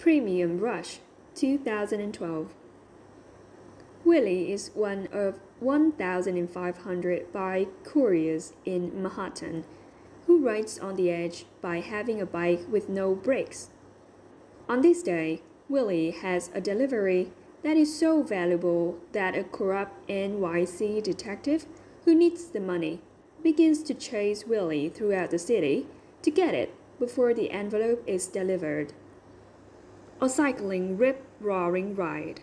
Premium Rush, 2012. Willie is one of 1,500 bike couriers in Manhattan who rides on the edge by having a bike with no brakes. On this day, Willie has a delivery that is so valuable that a corrupt NYC detective who needs the money begins to chase Willie throughout the city to get it before the envelope is delivered. A cycling rip-roaring ride.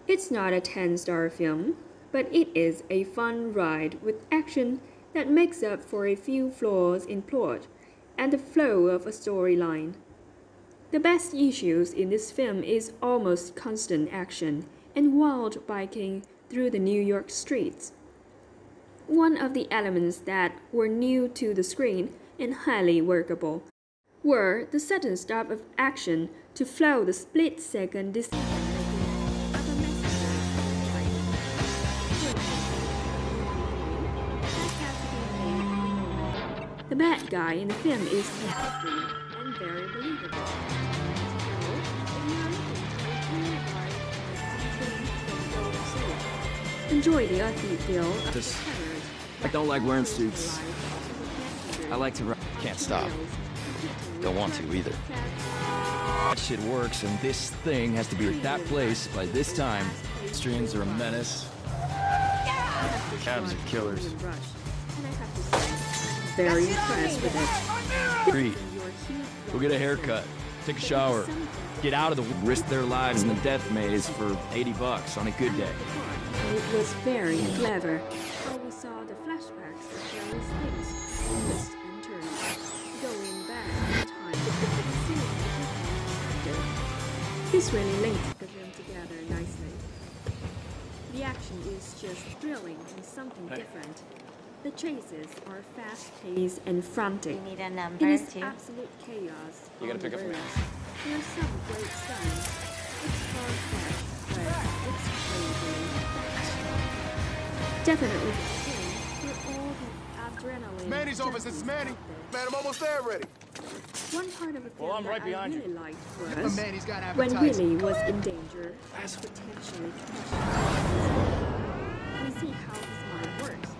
It's not a 10-star film, but it is a fun ride with action that makes up for a few flaws in plot and the flow of a storyline. The best issues in this film is almost constant action and wild biking through the New York streets. One of the elements that were new to the screen and highly workable were the sudden stop of action to flow the split-second decision-making of a messenger. The bad guy in the film is healthy and very believable. Enjoy the earthy feel of the colors. I don't like wearing suits. I like to run. Can't stop. Don't want to either. That shit works, and this thing has to be at that place by this time. Streams are a menace. Cabs are killers. Very impressed with it. Great. Go get a haircut. Take a shower. Get out of the risk their lives in the death maze for $80 on a good day. It was very clever. Where we saw the flashbacks of various things, twists and turns, going back in time and seeing the perspective. This really linked the film together nicely. The action is just thrilling and something different. The chases are fast-paced and frantic. You need a number it is too. Absolute chaos. You gotta pick up from me. There are some great stunts. It's far-fetched, but it's crazy. Definitely the same for all the adrenaline. Manny's office, this is Manny. Man, I'm almost there already. One part of the film I'm right that I behind really you. liked But was Manny's got when appetites. Willie was in danger and potentially crashing. We see how his mind works.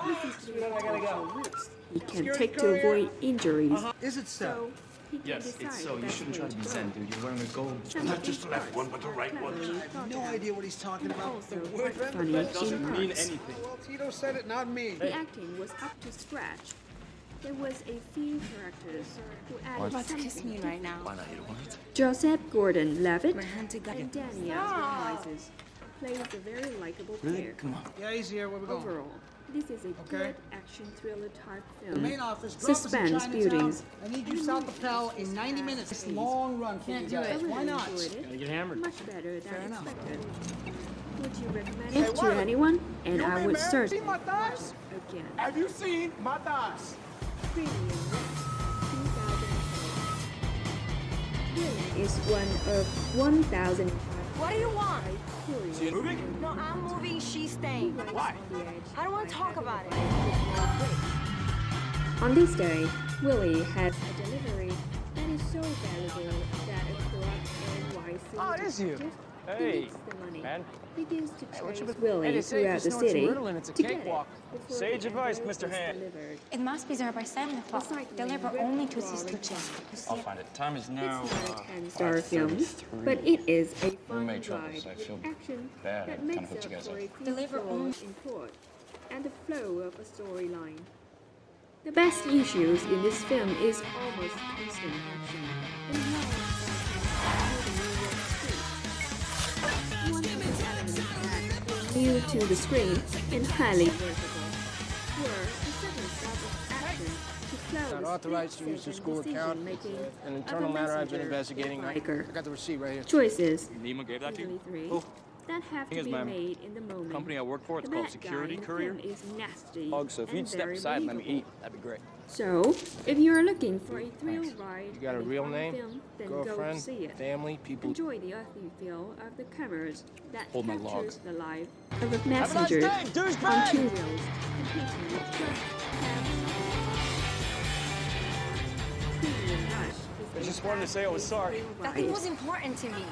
This is the potential risks he can take to avoid injuries. Is it so? He can Yes, decide it's so. the You best shouldn't way try to be go. zen, dude. You're wearing a gold. Some Not of just these the left parts one, but the are right one. cleverly I have thought no out idea what he's talking and about. also The quite word funny doesn't in mean parts. anything. Well, Tito said it, not me. The acting was up to scratch. There was a few characters who added About to something kiss me right now. Why not? You don't want it? Joseph Gordon-Levitt We're hand together. and Dania Ramirez plays a very likable player. Come on. Yeah, he's here. Where we going? Overall, this is a good action thriller type film. Main office, drop us in Suspense Chinatown. beauties. I need you south of Pell in 90 minutes. It's a long run for you guys. Why not? Gotta get hammered. Much better than enough. expected. Would you recommend it to anyone? And I would search See my thighs? again. Have you seen my thighs? Premium Rush, 2012. Willie is one of 1,005 What do you want? couriers. See you moving? No, I'm moving, she's staying. Why? I don't want to talk about it. On this day, Willie has a delivery that is so valuable that a corrupt NYC Oh, it is you. detective who Hey, needs the money man. begins to chase what you been- Willie Hey, it's safe. throughout It's the no city adrenaline. It's a to get it cakewalk. before Sage the advice, envelope Mr. is Hand. delivered. It must be there by 7 o'clock. Recycling Deliver rip only to roaring Sister Jane. You see I'll it? find it. Time is now. It's not a 10-star film, 5:33. but it is a fun made trouble, ride so I with feel action bad. I that kinda makes hooked up you guys for up. a few Deliver flaws in plot and the flow of a storyline. The best issues in this film is almost constant action and wild biking through the New York streets. One of the elements that were new to the screen and highly workable were the sudden stop of action to flow Not the authorized to use the school account. decision-making An of internal a matter I've been messenger investigating. I biker. got the receipt right here. Choices, Nima gave that to usually you? three, Who? that have Thing to is, be ma'am, made in the moment. Company I work for, it's The called bad Security guy in the Courier. film is nasty Hug, so if and you'd step very aside and let me believable. eat, that'd be great. So, if you're looking for a thrill Thanks. ride, You got a and real fun name? film, then go Girlfriend? see it. Family? People? Enjoy the earthy feel of the cameras that Hold my captures log. the life of a messenger day, on douchebag! 2 wheels, competing with trucks, cabs. Premium Rush is a just wanted to say I was sorry. Nothing was important to me.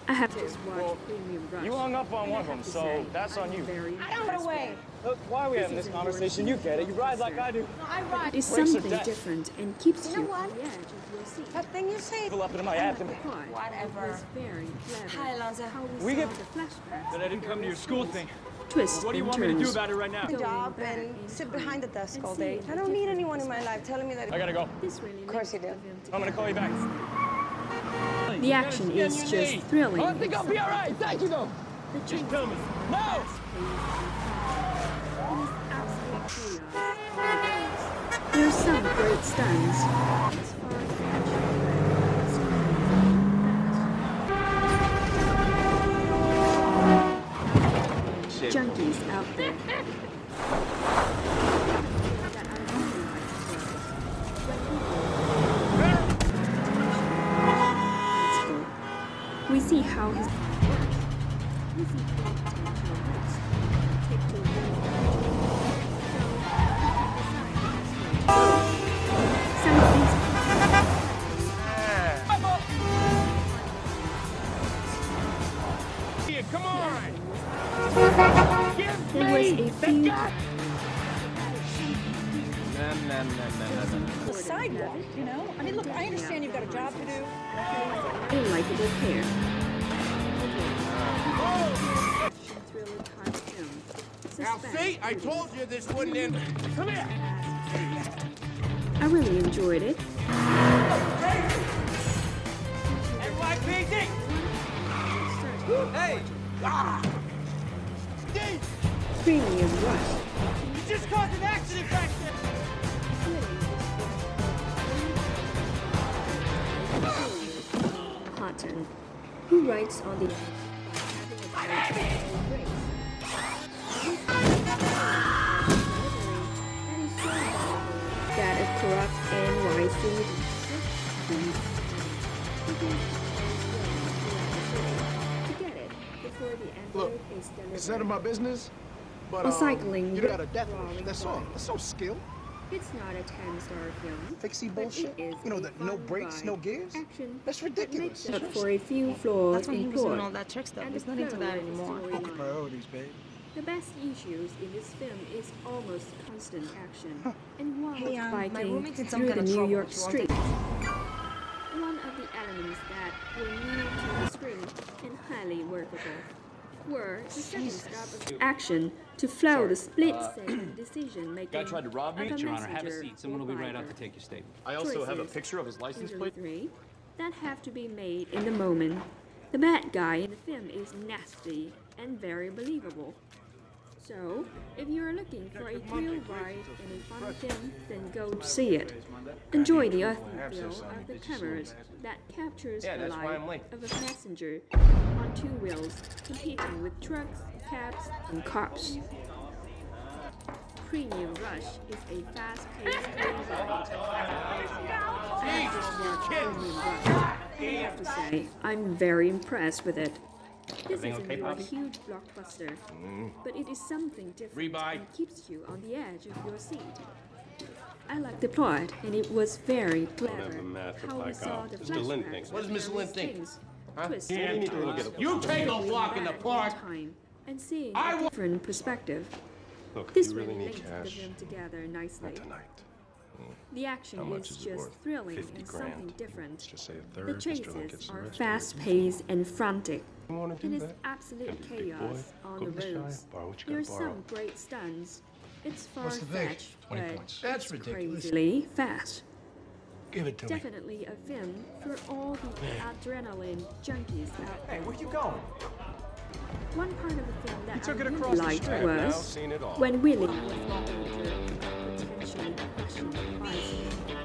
I have just watched Premium Rush. You hung up on one of them, so that's on you. Out of the way. Look, why are we having this conversation? You get it. You ride like I do. I ride. It's Brakes are something dead. different and keeps You you know what? on the edge of your seat. That thing you say. Pull up into my abdomen. Whatever. It was very clever. Hi, Alonzo. How we We saw get- the flashbacks. But I didn't come to your school thing. Twists What do you and want me to do turns. about it right now? Good job, back and in sit time behind the desk and all day. seeing I the don't need different anyone in my life telling me that. I gotta go. This really course links you do. the film I'm gonna call you back. together. The action is just thrilling. I think I'll be all right. Thank you, though. The Just chase tell me. is No! fast-paced and fun. It is absolute chaos all the roads. There are some great stunts. It's far-fetched. Junkies out there. That I really like to Let's go. We see how his we see great potential risks. Take to some of these Come on! there was a few The sidewalk, you know? I mean, look, I understand you've got a job to do. a likable pair. Thriller type film. Now, Suspense. see, I told you this wouldn't end. Come here! I really enjoyed it. NYPD! Hey! Steve! Premium Rush. You just caused an accident back there! Houghton, who writes on the that a corrupt and rising to get it before the Look, envelope is delivered. It's none of my business, but Recycling, you got a death drawing wish. That's all. right. That's no skill. It's not a 10-star film. Fixie but bullshit. it is You know a that no fun brakes, ride. no gears. Action That's that ridiculous. makes up for a few flaws That's when he in was doing all plot. that trick stuff. And He's the not into flow that of the anymore. storyline. Priorities, babe. The best issues in this film is almost constant action and wild Hey, my biking roommate's in some through kind the of New trouble. York Do you want streets. One of the elements that were new to the screen and highly workable were the second stop of action to flow the split-second decision-making Guy tried to rob me? of a Your Honor, have a messenger seat. Someone will be or right out biker. to take your statement. I also have a Choices, picture of his license usually plate. 3, that have to be made in the moment. The bad guy in the film is nasty and very believable. So, if you're looking for a thrill ride and a fun film, then go see it. Enjoy the earthy feel of the cameras that captures the life of a passenger on two wheels, competing with trucks, cabs, and cars. Premium Rush is a fast-paced thrill ride. I have just watched Premium Rush, and I have to say, I'm very impressed with it. This isn't your huge blockbuster, but it is something different and keeps you on the edge of your seat. I like the plot, and it was very clever how we saw the flashbacks. What does Miss Lynn think? Twists Yeah, and you need to look turns. at You take a walk in the Back park. time and seeing a different perspective. Look, This you really really need linked cash. the film together nicely. Tonight. The action How much is is it just worth? thrilling 50 and grand. something different. Let's just say a The third. Mr. Lynn chases gets the are rest. fast-paced and frantic. You wanna do It is that? absolute Can be a big chaos boy. on Go the to the roads. shy, borrow what you There's gotta borrow. some great stunts. It's What's the thing? far-fetched, 20 but points. That's it's ridiculous. crazily fast. Give it to me. Definitely a film for all the adrenaline junkies out there. Where you going? One part of the film that took I it really across the liked street. Now was seen it all. when Willie was in danger of potentially crashing the bicycle.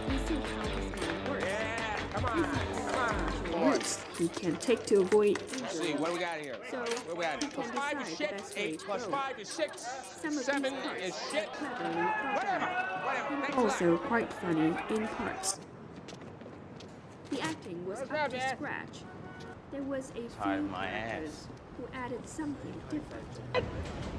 We see how this man works. Yeah, come on. Routes he can take to avoid See, injury. what do we got here? So What we got he here? can Five decide is the shit. best way 8 to plus go. 5 is 6. Some of 7 these parts is are shit. cleverly thought Whatever. out, Whatever. and Thanks a lot. also quite funny in parts. The acting was What's up up, to man? scratch. there was a Tied few my characters ass. who added something different.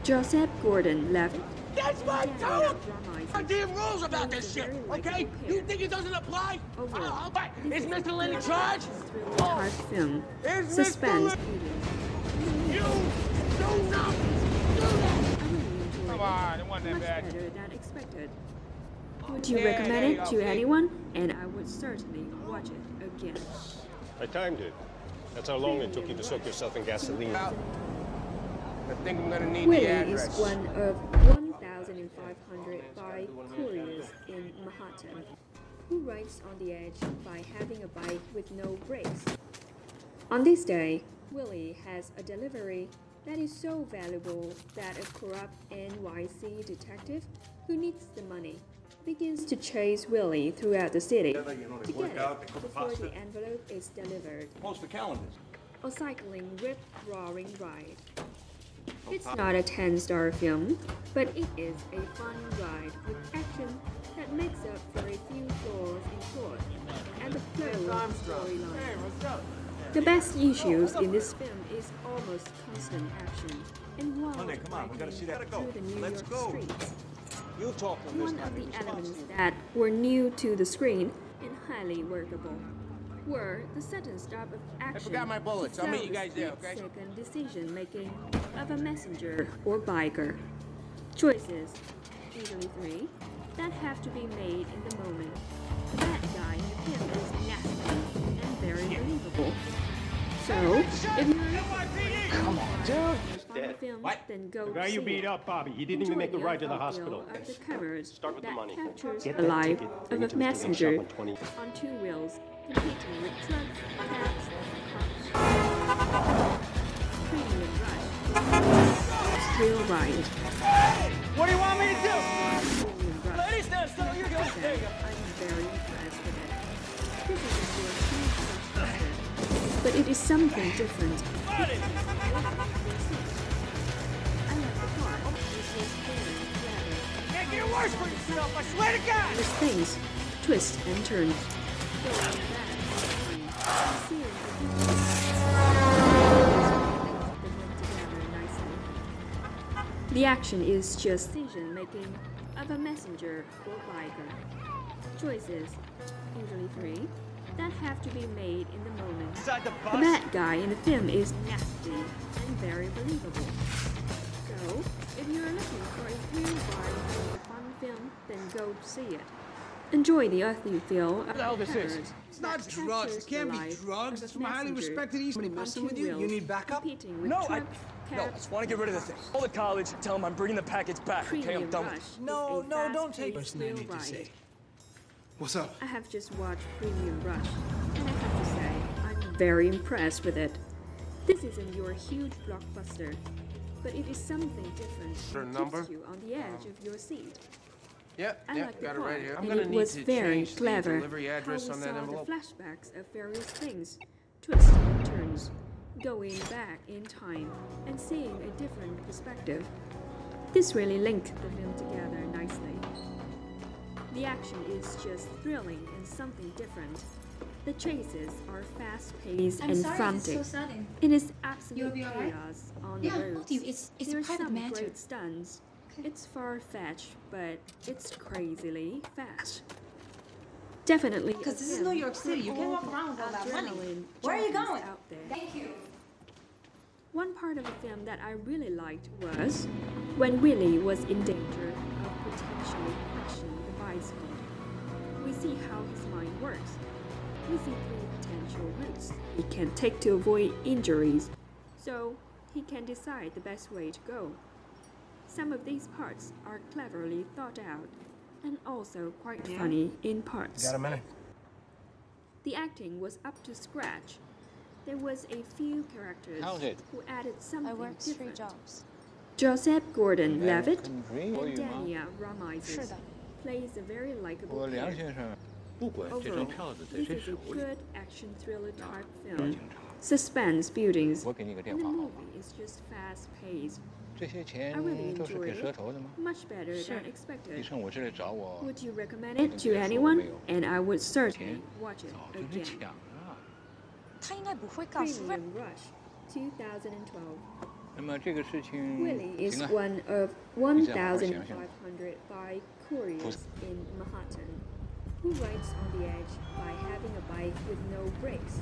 Joseph Gordon-Levitt That's my and tell Dania him Ramirez goddamn rules about was this a shit, very okay? likable You pair. think it doesn't apply? Overall, But this is is Mr. a Lynn in good charge? thriller type film. Is Mr. Suspense Lynn- beauty. You do not do that! I really enjoyed Come it. on, it wasn't that Much bad. better than expected. Would you Yeah, recommend there you it go, to see? anyone? And I would certainly watch it again. I timed it. That's how long it took you to soak yourself in gasoline. I think I'm gonna need Willie the is address. one of 1,500 by couriers in Manhattan who rides on the edge by having a bike with no brakes. On this day, Willie has a delivery that is so valuable that a corrupt NYC detective who needs the money begins to chase Willie throughout the city to get it before the envelope is delivered. Post the calendars. A cycling Riproaring ride. It's not a 10-star film, but it is a fun ride with action that makes up for a few flaws in plot and the flow of the storyline. The best issues in this film is almost constant action and wild Monday, come on, we gotta see that. through the New Let's York go. streets. You talk on this One of time. the elements that were new to the screen and highly workable were the sudden stop of action. forgot my bullets. to I'll meet sell you guys the there, okay? split-second decision making of a messenger or biker. Choices, usually three, that have to be made in the moment. That guy in the film is nasty and very believable. So, if you're Come on, dude. film, What? then go The guy you see beat it. up, Bobby, he didn't even Enjoy make the ride to the overall hospital. feel of the cameras Start with the that money. captures Get the that life ticket, of bring a it to the gift messenger shop on 20. on two wheels, competing with trucks, cabs, and cars. Premium Rush. Thrill ride. What do you want me to do? Premium Rush. Ladies, stand still. You go. There you go. I'm very impressed with it. This isn't your huge blockbuster, but it is something different. I like the part. It was very clever. Can't get worse for yourself. I swear to God. There's things, twists and turns. Going back, seeing together nicely. The action is just decision making of a messenger or biker. Choices, usually three, that have to be made in the moment. Inside the The bad guy in the film is nasty and very believable. So, if you're looking for a thrill ride or a fun film, then go see it. Enjoy the earthy feel of the hell this is? cameras It's not that drugs. captures It can't the be life drugs. of It's a from a highly messenger respected East. Somebody on messing two with you? You wheels, need backup? competing with No, trucks, I cabs, just want to get rid of this thing. cars. Call the college, tell them I'm bringing the package back, okay? I'm Premium done Rush with it. is No, a no, don't take fast-paced person I thrill need to ride. say. What's up? I have just watched Premium Rush, and I have to say, I'm very impressed with it. This isn't your huge blockbuster, but it is something different Certain that number? keeps you on the edge of your seat. Yep, I like the got it part, right here. I'm and gonna it need was to very change clever the delivery address how on we that saw envelope. the flashbacks of various things, twists and turns, going back in time and seeing a different perspective. This really linked the film together nicely. The action is just thrilling and something different. The chases are fast-paced I'm and sorry, frantic. it's so sudden. It is absolute You'll be all right? chaos on Yeah, the I roads. told you, it's a There are private some matter. great stunts. It's far-fetched, but it's crazily fast. Definitely. Because a this is film New York City. You for can't all walk around with all that money. adrenaline Where are you junkies going? out there. Thank you. One part of the film that I really liked was when Willie was in danger of potentially crashing the bicycle. We see how his mind works. We see three potential routes he can take to avoid injuries, so he can decide the best way to go. Some of these parts are cleverly thought out and also quite funny in parts. Got a minute? The acting was up to scratch. There was a few characters who added something I work different. 3 jobs. Joseph Gordon-Levitt and Dania Ramirez plays a very likable character. Overall, this is a good action thriller type film. Suspense buildings, and the movie is just fast-paced. I really enjoyed it, much better than expected. Would you recommend it to anyone? And I would certainly watch it again. 他应该不会告诉 Premium Rush, 2012. 那么这个事情 Willie is 行了， one of 1,500 by couriers in Manhattan who rides on the edge by having a bike with no brakes.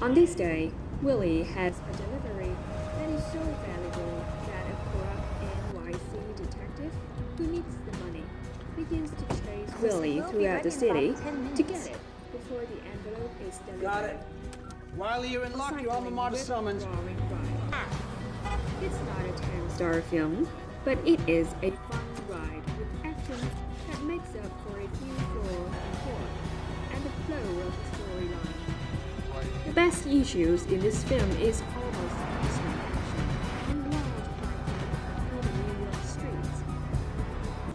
On this day, Willie has a delivery that is so valuable that a corrupt NYC detective who needs the money begins to chase Willie throughout the city to get it before the envelope is delivered. Got it. Wiley, you're in luck. Your alma mater summons. Riproaring ride. It's not a 10-star film, but it is a fun ride with action that makes up for a few flaws in plot and the flow of the storyline. The best issues in this film is almost constant action and wild biking on the New York streets.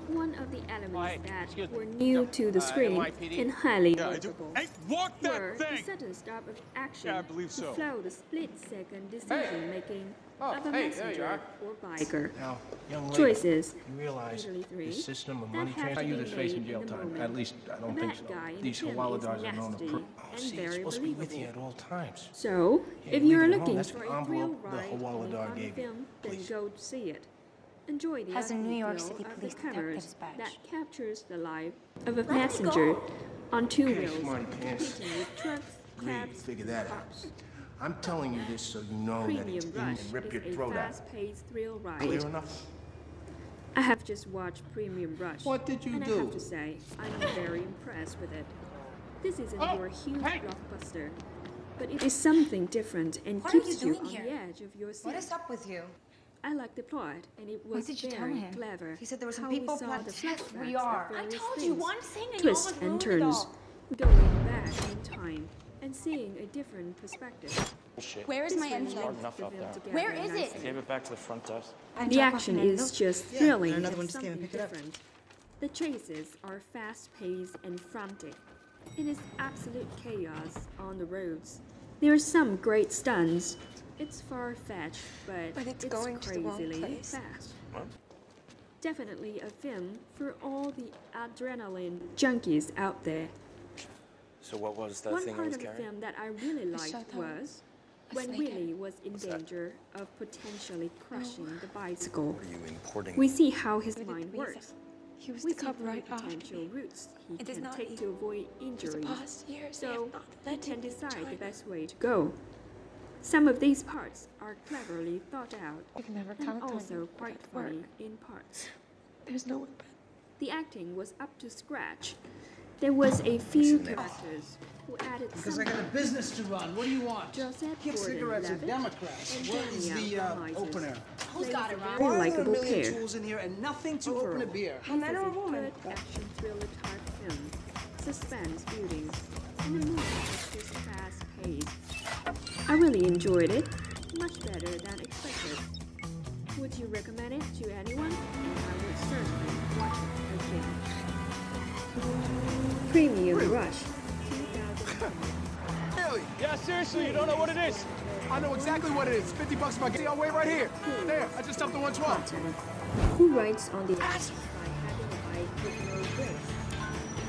One of the elements that were new to the screen and highly notable walk were the sudden stop of action to flow the split-second decision-making of a messenger or biker. Now, young lady, Choices, you realize usually three, the system of that money have transfer, to you be that's facing made jail in the time. moment. At least, I don't The think bad so. guy in These the film Hawaladars is are known to... nasty and see, it's very supposed to be with you believable. at all times. So, Yeah, if leave you're it at home. looking That's for the a thrill envelope the ride and a Hawaladar fun gave you. film, then Please. go see it. Enjoy the Has a earthy New York feel City of the Police cameras detective's badge. that captures the life of a me messenger go. on two Okay, wheels, smarty pants. competing with trucks, Great, cabs, figure that out. cops. I'm telling you this so you know that it's Premium in Rush and rip your is a throat out. fast-paced thrill ride. Clear enough? I have just watched Premium Rush. What did you and do? I have to say, I'm very impressed with it. This isn't your huge blockbuster, but it is something different and What are keeps you you doing on here? the edge of your seat. What is up with you? I like the plot, and it was did you tell very him? clever. He said there were some how people we saw planning the to test where flashbacks you of are. I various told you things, one thing and you twists almost and ruined it turns, all. going back in time and seeing a different perspective. Where is This my really envelope? links the film together Where is it? nicely. Gave it back to the front desk. The action is just thrilling another and one just came and something picked it up. different. The chases are fast-paced and frantic. It is absolute chaos on the roads. There are some great stunts. It's far-fetched, but it's going to the wrong crazily place. fast. Definitely a film for all the adrenaline junkies out there. So what was that One thing I part was of the carrying? film that I really liked shot was a when snake Willie was in that? danger of potentially crushing the bicycle. Are you importing? We see how his With the mind police. works. He was We the see cop three right after potential me. routes he It is can not take easy. to avoid For the injuries. past years, they So have not he let can him decide enjoy the them. best way to go. Some of these parts are cleverly thought out You can never and count on also you quite at work. funny in parts. There's no one better. The acting was up to scratch. There was a few characters who added Because I something. got a business to run. What do you want? Joseph Give cigarettes to Gordon-Levitt Democrats. and What is Dania, the Ramirez. opener? Who's got it, Why Very are there a likable million pair. tools in here and nothing to open a beer? This is a good action thriller type film, suspense building, and the movie is just fast paced. I really enjoyed it, much better than expected. Would you recommend it to anyone? And I would certainly watch it again. Premium Rush, 2010. Really? Yeah, seriously, you don't know what it is. I know exactly what it is. $50 if I get. I'll wait right here. There, I just upped the 112. Who rides on the edge by having a bike with no brakes?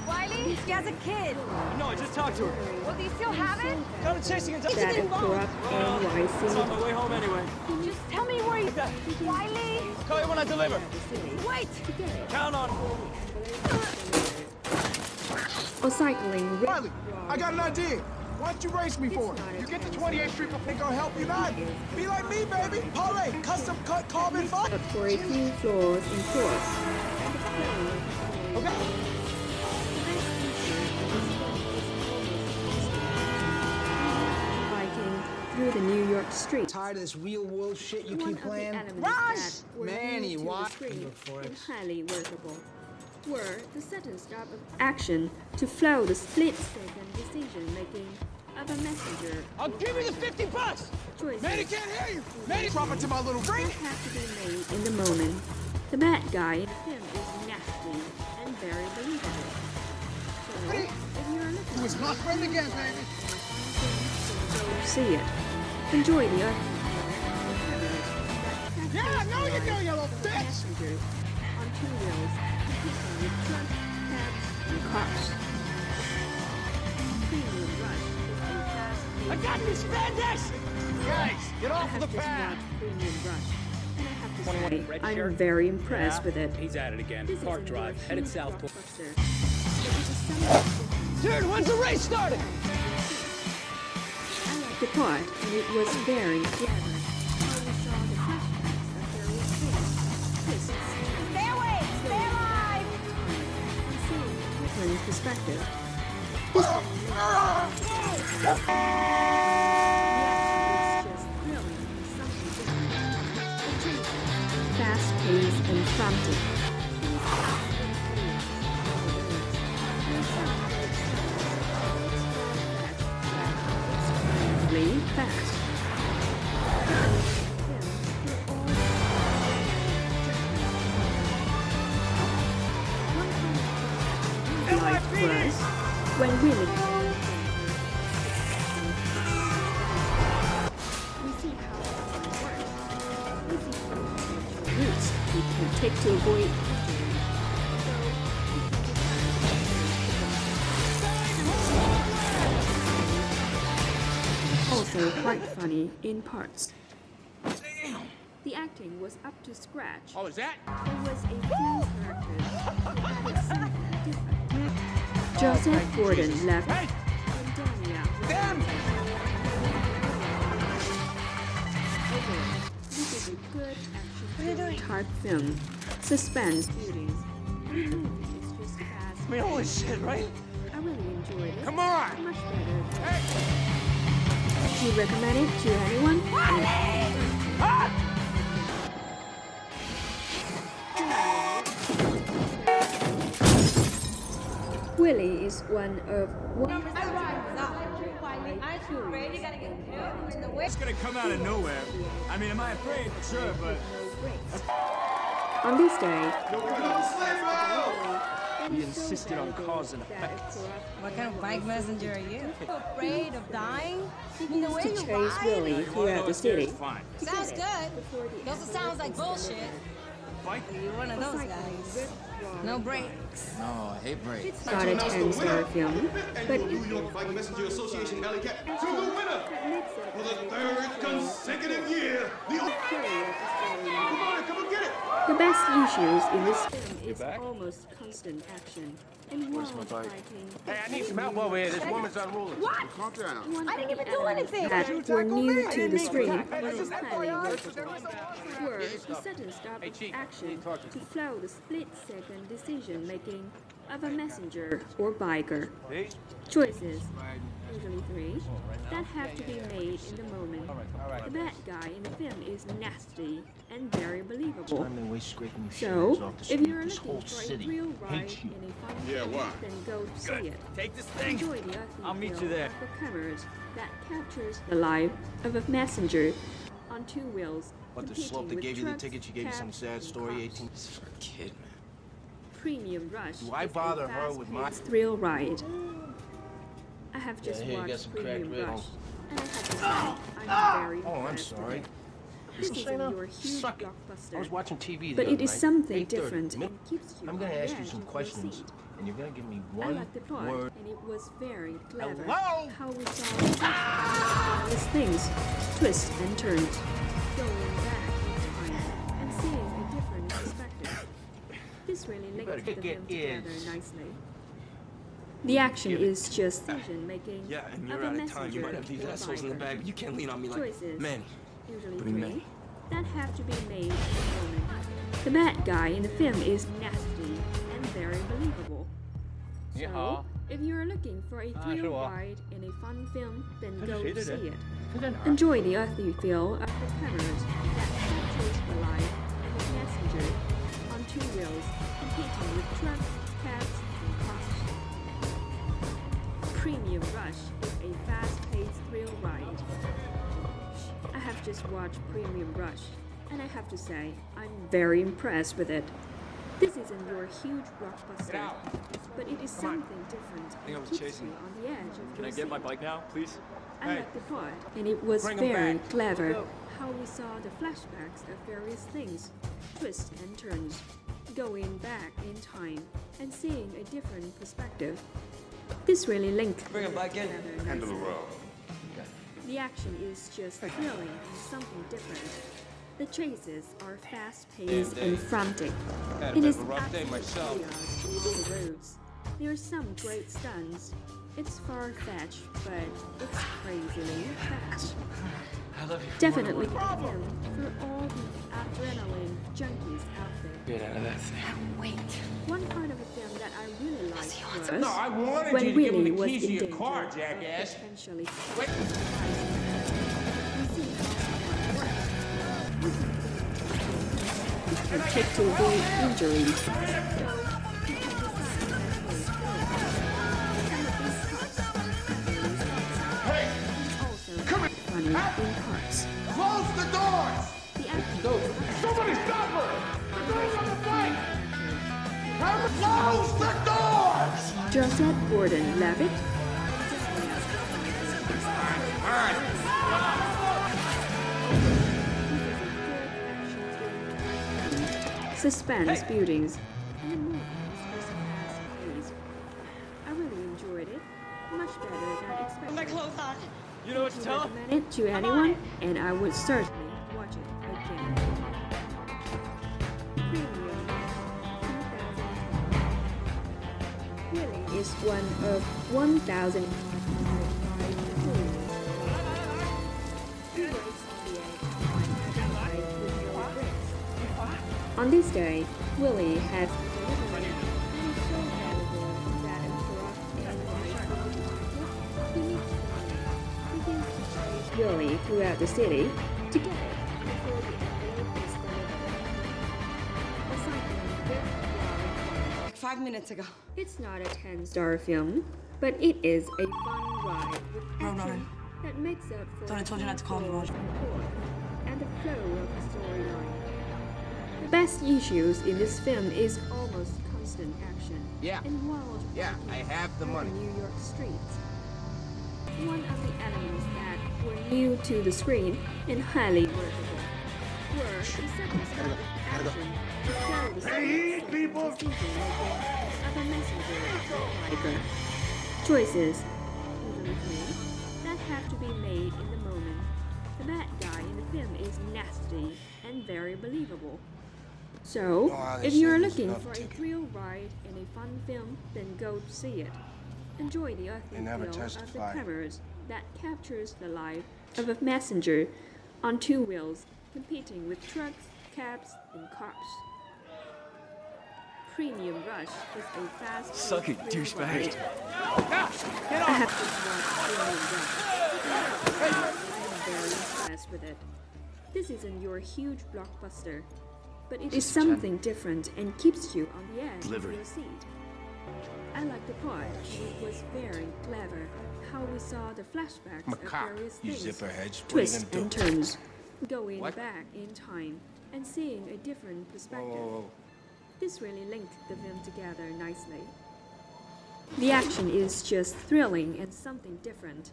Wiley, he has a kid. No, I just talked to her. Well, do you still have it? Got it chasing it down. That a corrupt It's on NYC my way home anyway. Just tell me where you... Okay. Wiley! Call you when I deliver. Wait! Count on. or cycling. Riley, I got an idea. Why don't you race me for it? You get to 28th Street, ain't gonna help you not. Be like me, baby. Parlay, custom cut, carbon fiber. But for a few floors in course. Okay. Biking through the New York streets. Tired of this real world shit you One keep of the playing? elements that were Manny, new to why- the screen Look for and it. highly workable were the sudden stop of action to flow the split-second decision-making of a messenger. I'll give you the $50. Choices Manny can't hear you. Manny, drop it to my little that drink. have to be made in the moment. The bad guy in the film is nasty and very believable. So, if you're looking Who is my friend again, baby? go see it. Enjoy the earth. Yeah, I know you do, you little bitch. Passengers on two wheels, competing with trucks, cabs, and cars. Premium Rush is a fast I got this spandex! Guys, get off the pad! Premium Rush, and I have to say, I'm very impressed with it. He's at it again. Park Drive, headed south. Dude, when's the race starting? I liked the part, and it was very clever. How we saw the flashbacks of various things, twists, Stay away! Stay alive! and seeing a different perspective. Fast-paced and frantic. Extremely fast. Life was when Willie. We see how it works. We see how routes we can take to avoid also quite funny in parts. The acting was up to scratch. Oh, is that? There was a few characters who added something different. Joseph Gordon-Levitt and Dania. Damn! Overall, this is a good action type film. Suspense, beauties, and the movie is just fast. I mean, holy shit, right? I really enjoyed it. Come on! Much better. Do you recommend it to anyone? Willie is one of It's gonna come out of nowhere. I mean, am I afraid? Sure, but... On this day, We insisted on cause and effect. What kind of bike messenger are you? Afraid of dying? I mean, the way to you chase ride? Willie throughout the city. Fine. Sounds good. It also sounds like bullshit. Bike? You're one of those guys. No brakes. No, I hate breaks. It's not a 10-star film, but it New York Bike Messenger Association Alley Cat to the winner for the third consecutive year. Come on, get it. The best issues in this film is almost constant action and wild fighting. Hey, I need some help over here. This woman's unruly. What? Calm down. I didn't even do anything. That were new to the screen was highly workable. Were the sudden stop of action to flow the split-second decision-making of a messenger or biker. Choices, usually three, that have to be made in the moment. The bad guy in the film is nasty and very believable. So, if you're looking for a real ride in a fun film, then go see it. Take this thing. Enjoy the earthy I'll meet feel you there. of the cameras that captures the life of a messenger on two wheels. But the competing slope that with gave you the trucks, ticket, she gave you some cabs, sad and story, cars. 18. This is for a kid, man. Premium Rush Do I is bother a her with my- fast-paced thrill ride. I have just here you got watched some cracked Premium ribs. Rush, and I have to say, I'm very Oh, I'm impressed with sorry. it. This isn't Shayna, your huge suck it. I blockbuster, was watching TV the but other it is night, something 8:30. different and keeps you I'm on gonna the ask you edge some of your questions, seat. and you're gonna give me I one like the plot, word. and it was very clever. Hello? How we saw these things, twists and turns, going back in time and seeing a different perspective. This really linked better the get film together is. nicely. The action is just decision-making Yeah, and of you're a out of time. You messenger might have these or assholes in the biker. back, but you can't lean on me like Choices, Manny. usually What do you three, mean? that have to be made in the moment. The bad guy in the film is nasty and very believable. So, if you're looking for a thrill ride in a fun film, then go see it. Enjoy the earthy feel of the cameras that captures the life of a messenger on two wheels, competing with trucks, cabs, and cars. Premium Rush is a fast-paced thrill ride. I have just watched Premium Rush, and I have to say, I'm very impressed with it. This isn't your huge blockbuster, but it is something different and keeps you on the edge of your seat. bike now, please? I like the plot, and it was very clever how we saw the flashbacks of various things, twists and turns, going back in time and seeing a different perspective. This really linked Bring him back in. together Handle the nicely. road. The action is just thrilling and something different. The chases are fast-paced and frantic. It is absolute chaos on the roads. There are some great stunts. It's far-fetched, but it's crazily fast. I love you. Definitely a film for all the adrenaline junkies out there. Get out of that thing. Wait. One part of the film that I really liked was No, I wanted when you to give Willie him the was keys in to your danger car, of jackass. potentially Wait. We see how and take to avoid injuries. Funny in parts. Close the doors! The action Somebody stop her! They're going on the fight! Close the doors! Joseph Gordon-Levitt. Suspense buildings. And the movie was fast-paced. I really enjoyed it. Much better than expected. My clothes on. You know what to I tell him? recommend it to anyone, and I would certainly watch it again. Premium 2012. Willie is one of 1,000 On this day, Willie has Willie throughout the city to get it before the envelope is delivered. 5 minutes ago. It's not a 10-star film, but it is a fun ride with action that makes up for Thought I told you not to call me Roger. And the flow of the storyline. The best issues in this film is almost constant action and wild I have the money. New York streets. One of the elements that were new to the screen and highly workable were the circumstances action to sell the Hey, people! of a messenger biker. Choices, even with me, that have to be made in the moment. The bad guy in the film is nasty and very believable. So, if you're looking for a thrill ride and a fun film, then go see it. Enjoy the earthy feel of the cameras that captures the life of a messenger on two wheels, competing with trucks, cabs, and cars. Premium Rush is a fast Suck it, douchebag. I have just watched Premium Rush. I'm very impressed with it. This isn't your huge blockbuster, but it is something different and keeps you on the edge of your seat. I like the part, it was very clever how we saw the flashbacks of various things, twists and turns, going back in time and seeing a different perspective. This really linked the film together nicely. The action is just thrilling and something different.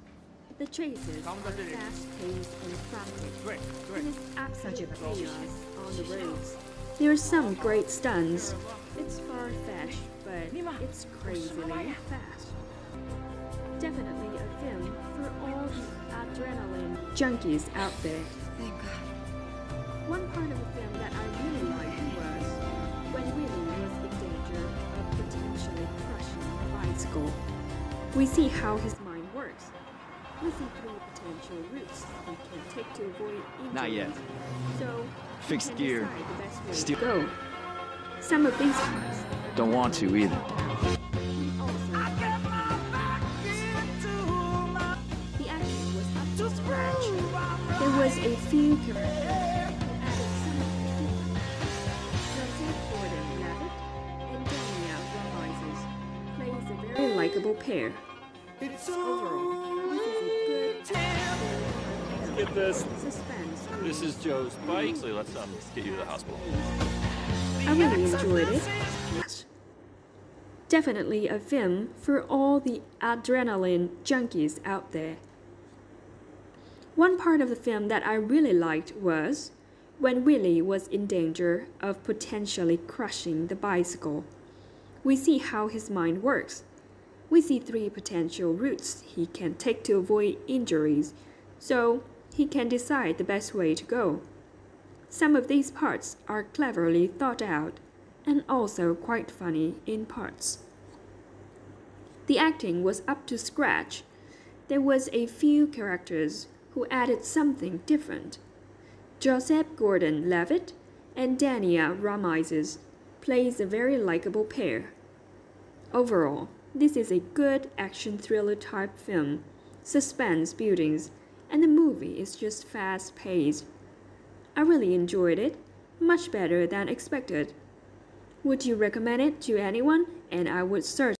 The chases are fast-paced and frantic. It is absolute chaos on the roads. There are some great stunts. It's far-fetched, but it's crazily fast. Definitely a film for all the adrenaline junkies out there. Thank God. One part of the film that I really liked was when Willie was in danger of potentially crushing a bicycle. We see how his mind works. We see three potential routes he can take to avoid injury. Not yet. So, Fixed gear. decide the best way Still- to go. Some of these parts Don't want to either. the action was up to scratch. There was a few characters Joseph Gordon-Levitt and Dania Ramirez plays a very likable pair. Overall, this is a good Get this. suspense. This is Joe's bike. So let's get you to the hospital. I really enjoyed it. Definitely a film for all the adrenaline junkies out there. One part of the film that I really liked was when Willie was in danger of potentially crushing the bicycle. We see how his mind works. We see three potential routes he can take to avoid injuries. so he can decide the best way to go. Some of these parts are cleverly thought out and also quite funny in parts. The acting was up to scratch. There was a few characters who added something different. Joseph Gordon-Levitt and Dania Ramirez plays a very likable pair. Overall, this is a good action thriller type film, suspense buildings, and the movie is just fast-paced. I really enjoyed it, much better than expected. Would you recommend it to anyone? And I would search